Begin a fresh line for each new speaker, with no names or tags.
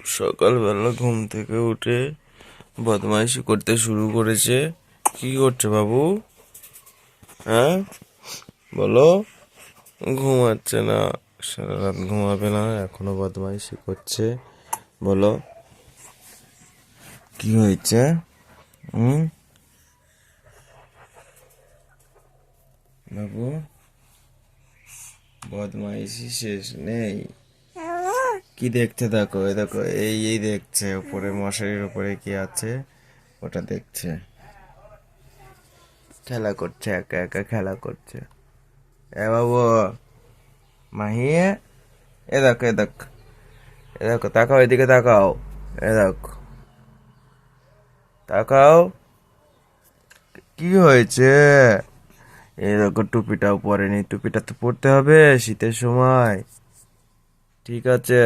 সকালবেলা ঘুম থেকে উঠে বদমাইশি করতে শুরু করেছে। কি করছে বাবু? হ্যাঁ, বলো। ঘুমাচ্ছে না, সারা রাত ঘুমাবে না, এখনো বদমাইশি করছে। বলো, কি হয়েছে? হুম, বাবু, বদমাইশি শেষ নেই। কি দেখতে? দেখো, এই দেখো, এই দেখছে উপরে, মশারির উপরে কি আছে ওটা দেখছে। খেলা করছে, একা একা খেলা করছে। এ বাবু, মাহি, এ দেখো, এ দেখো, এ দেখো, তাকাও, এদিকে তাকাও। এ দেখো, তাকাও। কি হয়েছে? এই দেখো, টুপিটাও পরেনি। টুপিটা তো পরতে হবে শীতের সময়। ঠিক আছে।